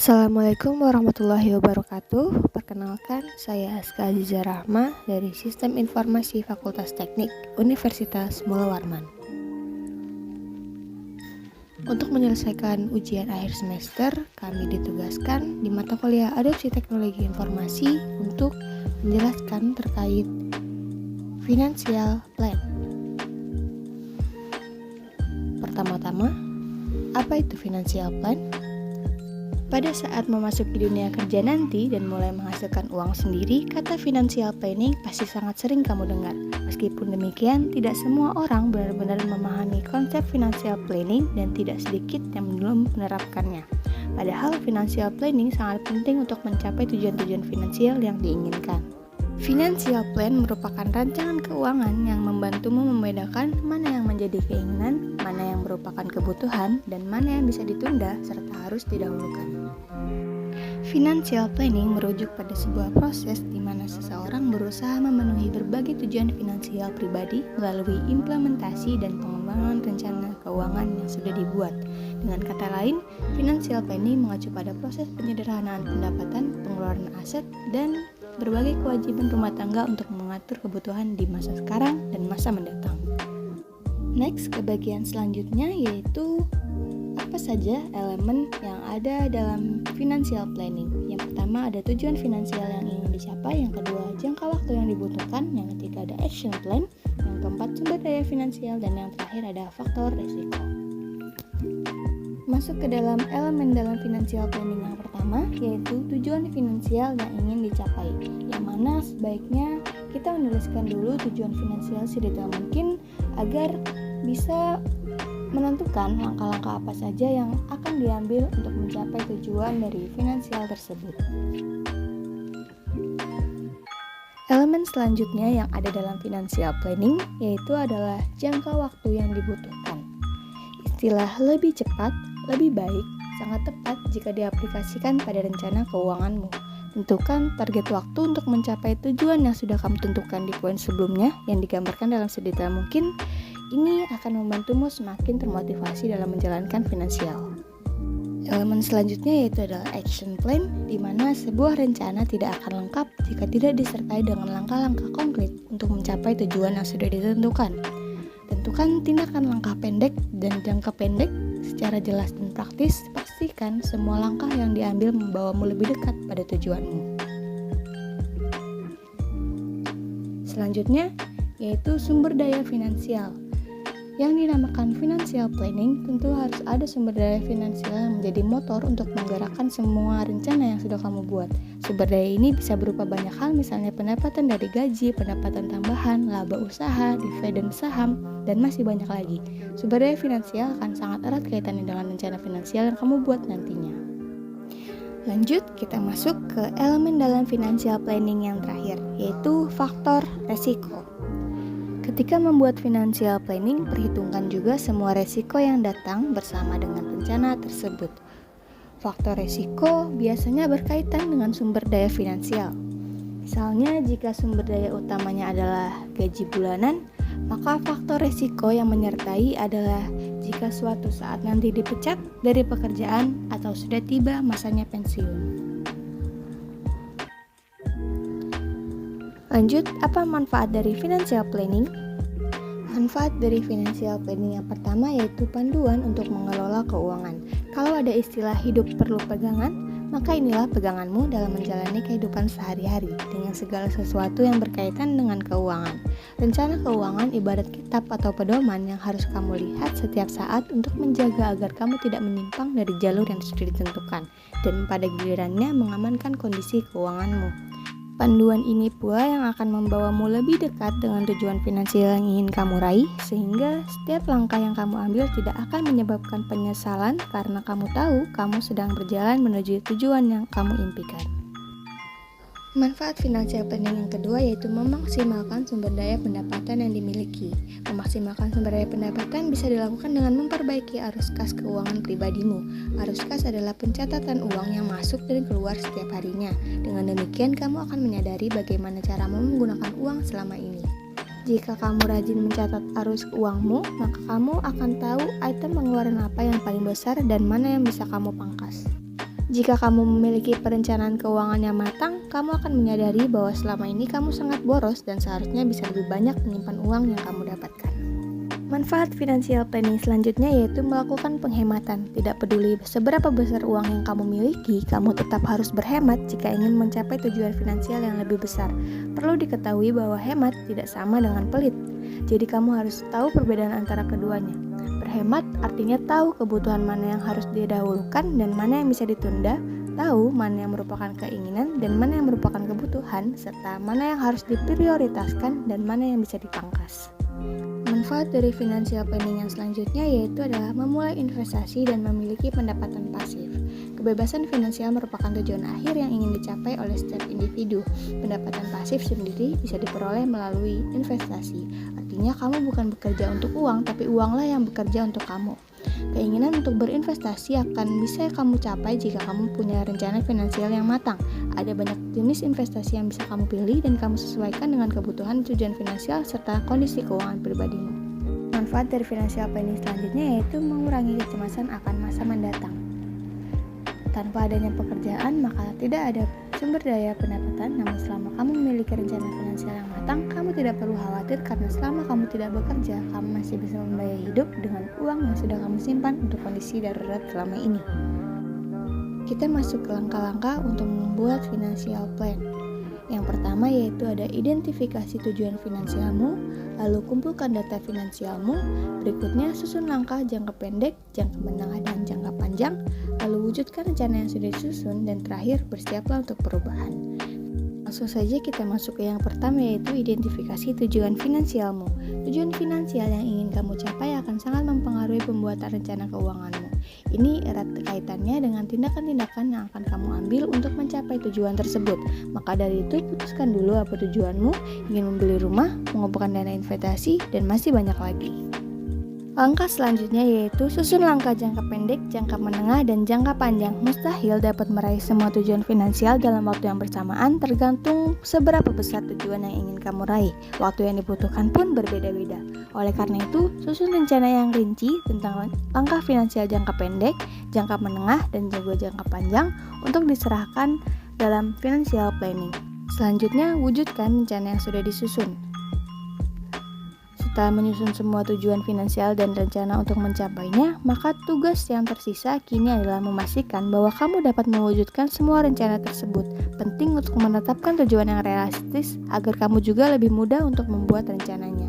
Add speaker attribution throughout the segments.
Speaker 1: Assalamualaikum warahmatullahi wabarakatuh. Perkenalkan, saya Aska Aziza Rahma dari Sistem Informasi Fakultas Teknik Universitas Mula Warman. Untuk menyelesaikan ujian akhir semester, kami ditugaskan di mata kuliah Adopsi Teknologi Informasi untuk menjelaskan terkait Financial Plan. Pertama-tama, apa itu Financial Plan? Pada saat memasuki dunia kerja nanti dan mulai menghasilkan uang sendiri, kata financial planning pasti sangat sering kamu dengar. Meskipun demikian, tidak semua orang benar-benar memahami konsep financial planning dan tidak sedikit yang belum menerapkannya. Padahal financial planning sangat penting untuk mencapai tujuan-tujuan finansial yang diinginkan. Financial plan merupakan rancangan keuangan yang membantumu membedakan mana yang menjadi keinginan, mana yang merupakan kebutuhan, dan mana yang bisa ditunda serta harus didahulukan. Financial planning merujuk pada sebuah proses di mana seseorang berusaha memenuhi berbagai tujuan finansial pribadi melalui implementasi dan pengembangan rencana keuangan yang sudah dibuat. Dengan kata lain, financial planning mengacu pada proses penyederhanaan pendapatan, pengeluaran aset, dan berbagai kewajiban rumah tangga untuk mengatur kebutuhan di masa sekarang dan masa mendatang. Next, ke bagian selanjutnya yaitu apa saja elemen yang ada dalam financial planning. Yang pertama ada tujuan finansial yang ingin dicapai, yang kedua jangka waktu yang dibutuhkan, yang ketiga ada action plan, yang keempat sumber daya finansial, dan yang terakhir ada faktor risiko. Masuk ke dalam elemen dalam financial planning yang pertama, yaitu tujuan finansial yang ingin dicapai, yang mana sebaiknya kita menuliskan dulu tujuan finansial sedetail mungkin agar bisa menentukan langkah-langkah apa saja yang akan diambil untuk mencapai tujuan dari finansial tersebut. Elemen selanjutnya yang ada dalam financial planning yaitu adalah jangka waktu yang dibutuhkan. Istilah lebih cepat, lebih baik sangat tepat jika diaplikasikan pada rencana keuanganmu. Tentukan target waktu untuk mencapai tujuan yang sudah kamu tentukan di poin sebelumnya yang digambarkan dalam sedetail mungkin. Ini akan membantumu semakin termotivasi dalam menjalankan finansial. Elemen selanjutnya yaitu adalah action plan, di mana sebuah rencana tidak akan lengkap jika tidak disertai dengan langkah-langkah konkret untuk mencapai tujuan yang sudah ditentukan. Tentukan tindakan langkah pendek dan jangka pendek secara jelas dan praktis. Pastikan semua langkah yang diambil membawamu lebih dekat pada tujuanmu. Selanjutnya yaitu sumber daya finansial. Yang dinamakan financial planning, tentu harus ada sumber daya finansial yang menjadi motor untuk menggerakkan semua rencana yang sudah kamu buat. Sumber daya ini bisa berupa banyak hal, misalnya pendapatan dari gaji, pendapatan tambahan, laba usaha, dividen saham, dan masih banyak lagi. Sumber daya finansial akan sangat erat kaitannya dengan rencana finansial yang kamu buat nantinya. Lanjut, kita masuk ke elemen dalam financial planning yang terakhir, yaitu faktor resiko. Ketika membuat financial planning, perhitungkan juga semua resiko yang datang bersama dengan rencana tersebut. Faktor resiko biasanya berkaitan dengan sumber daya finansial. Misalnya, jika sumber daya utamanya adalah gaji bulanan, maka faktor resiko yang menyertai adalah jika suatu saat nanti dipecat dari pekerjaan atau sudah tiba masanya pensiun. Lanjut, apa manfaat dari financial planning? Manfaat dari financial planning yang pertama yaitu panduan untuk mengelola keuangan. Kalau ada istilah hidup perlu pegangan, maka inilah peganganmu dalam menjalani kehidupan sehari-hari dengan segala sesuatu yang berkaitan dengan keuangan. Rencana keuangan ibarat kitab atau pedoman yang harus kamu lihat setiap saat untuk menjaga agar kamu tidak menyimpang dari jalur yang sudah ditentukan dan pada gilirannya mengamankan kondisi keuanganmu. Panduan ini pula yang akan membawamu lebih dekat dengan tujuan finansial yang ingin kamu raih, sehingga setiap langkah yang kamu ambil tidak akan menyebabkan penyesalan karena kamu tahu kamu sedang berjalan menuju tujuan yang kamu impikan. Manfaat financial planning yang kedua yaitu memaksimalkan sumber daya pendapatan yang dimiliki. Memaksimalkan sumber daya pendapatan bisa dilakukan dengan memperbaiki arus kas keuangan pribadimu. Arus kas adalah pencatatan uang yang masuk dan keluar setiap harinya. Dengan demikian, kamu akan menyadari bagaimana caramu menggunakan uang selama ini. Jika kamu rajin mencatat arus uangmu, maka kamu akan tahu item pengeluaran apa yang paling besar dan mana yang bisa kamu pangkas. Jika kamu memiliki perencanaan keuangan yang matang, kamu akan menyadari bahwa selama ini kamu sangat boros dan seharusnya bisa lebih banyak menyimpan uang yang kamu dapatkan. Manfaat financial planning selanjutnya yaitu melakukan penghematan. Tidak peduli seberapa besar uang yang kamu miliki, kamu tetap harus berhemat jika ingin mencapai tujuan finansial yang lebih besar. Perlu diketahui bahwa hemat tidak sama dengan pelit. Jadi kamu harus tahu perbedaan antara keduanya. Berhemat artinya tahu kebutuhan mana yang harus didahulukan dan mana yang bisa ditunda, tahu mana yang merupakan keinginan dan mana yang merupakan kebutuhan, serta mana yang harus diprioritaskan dan mana yang bisa dipangkas. Manfaat dari financial planning yang selanjutnya yaitu adalah memulai investasi dan memiliki pendapatan pasif. Kebebasan finansial merupakan tujuan akhir yang ingin dicapai oleh setiap individu. Pendapatan pasif sendiri bisa diperoleh melalui investasi. Artinya kamu bukan bekerja untuk uang, tapi uanglah yang bekerja untuk kamu. Keinginan untuk berinvestasi akan bisa kamu capai jika kamu punya rencana finansial yang matang. Ada banyak jenis investasi yang bisa kamu pilih dan kamu sesuaikan dengan kebutuhan tujuan finansial serta kondisi keuangan pribadimu. Manfaat dari financial planning selanjutnya yaitu mengurangi kecemasan akan masa mendatang. Tanpa adanya pekerjaan, maka tidak ada sumber daya pendapatan. Namun selama kamu memiliki rencana finansial yang matang, kamu tidak perlu khawatir karena selama kamu tidak bekerja, kamu masih bisa membiayai hidup dengan uang yang sudah kamu simpan untuk kondisi darurat selama ini. Kita masuk ke langkah-langkah untuk membuat financial plan. Yang pertama yaitu ada identifikasi tujuan finansialmu, lalu kumpulkan data finansialmu, berikutnya susun langkah jangka pendek, jangka menengah, dan jangka panjang, lalu wujudkan rencana yang sudah disusun, dan terakhir bersiaplah untuk perubahan. Langsung saja kita masuk ke yang pertama yaitu identifikasi tujuan finansialmu. Tujuan finansial yang ingin kamu capai akan sangat mempengaruhi pembuatan rencana keuanganmu. Ini erat kaitannya dengan tindakan-tindakan yang akan kamu ambil untuk mencapai tujuan tersebut. Maka dari itu, putuskan dulu apa tujuanmu, ingin membeli rumah, mengumpulkan dana investasi, dan masih banyak lagi. Langkah selanjutnya yaitu susun langkah jangka pendek, jangka menengah, dan jangka panjang. Mustahil dapat meraih semua tujuan finansial dalam waktu yang bersamaan, tergantung seberapa besar tujuan yang ingin kamu raih. Waktu yang dibutuhkan pun berbeda-beda. Oleh karena itu, susun rencana yang rinci tentang langkah finansial jangka pendek, jangka menengah, dan juga jangka panjang untuk diserahkan dalam financial planning. Selanjutnya, wujudkan rencana yang sudah disusun. Setelah menyusun semua tujuan finansial dan rencana untuk mencapainya, maka tugas yang tersisa kini adalah memastikan bahwa kamu dapat mewujudkan semua rencana tersebut. Penting untuk menetapkan tujuan yang realistis agar kamu juga lebih mudah untuk membuat rencananya.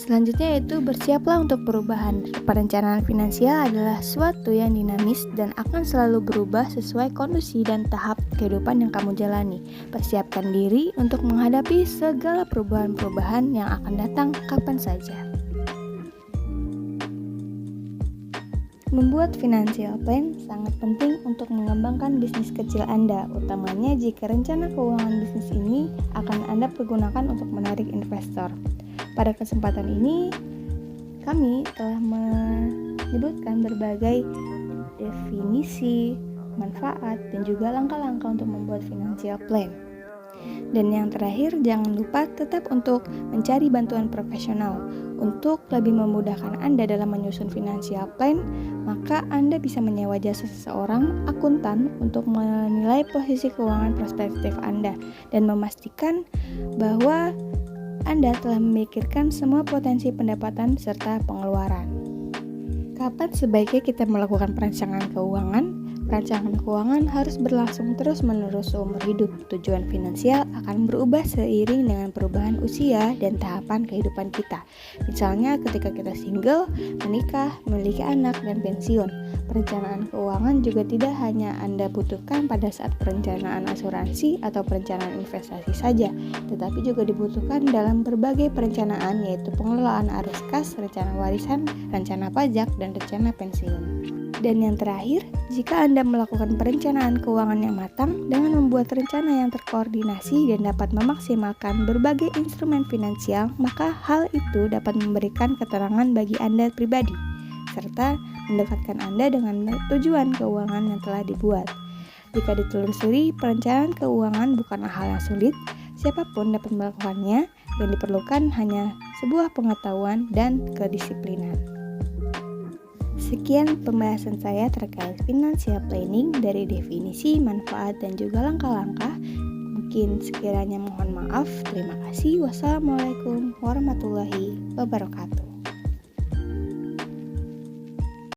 Speaker 1: Selanjutnya yaitu bersiaplah untuk perubahan. Perencanaan finansial adalah suatu yang dinamis dan akan selalu berubah sesuai kondisi dan tahap kehidupan yang kamu jalani. Persiapkan diri untuk menghadapi segala perubahan-perubahan yang akan datang kapan saja. Membuat financial plan sangat penting untuk mengembangkan bisnis kecil Anda, utamanya jika rencana keuangan bisnis ini akan Anda pergunakan untuk menarik investor. Pada kesempatan ini, kami telah menyebutkan berbagai definisi, manfaat, dan juga langkah-langkah untuk membuat financial plan. Dan yang terakhir, jangan lupa tetap untuk mencari bantuan profesional. Untuk lebih memudahkan Anda dalam menyusun financial plan, maka Anda bisa menyewa jasa seseorang akuntan untuk menilai posisi keuangan prospektif Anda dan memastikan bahwa Anda telah memikirkan semua potensi pendapatan serta pengeluaran. Kapan sebaiknya kita melakukan perencanaan keuangan? Perencanaan keuangan harus berlangsung terus-menerus seumur hidup. Tujuan finansial akan berubah seiring dengan perubahan usia dan tahapan kehidupan kita. Misalnya ketika kita single, menikah, memiliki anak, dan pensiun. Perencanaan keuangan juga tidak hanya Anda butuhkan pada saat perencanaan asuransi atau perencanaan investasi saja, tetapi juga dibutuhkan dalam berbagai perencanaan yaitu pengelolaan arus kas, rencana warisan, rencana pajak, dan rencana pensiun. Dan yang terakhir, jika Anda melakukan perencanaan keuangan yang matang dengan membuat rencana yang terkoordinasi dan dapat memaksimalkan berbagai instrumen finansial, maka hal itu dapat memberikan keterangan bagi Anda pribadi, serta mendekatkan Anda dengan tujuan keuangan yang telah dibuat. Jika ditelusuri, perencanaan keuangan bukanlah hal yang sulit, siapapun dapat melakukannya, yang diperlukan hanya sebuah pengetahuan dan kedisiplinan. Sekian pembahasan saya terkait financial planning dari definisi, manfaat, dan juga langkah-langkah. Mungkin sekiranya mohon maaf. Terima kasih. Wassalamualaikum warahmatullahi wabarakatuh.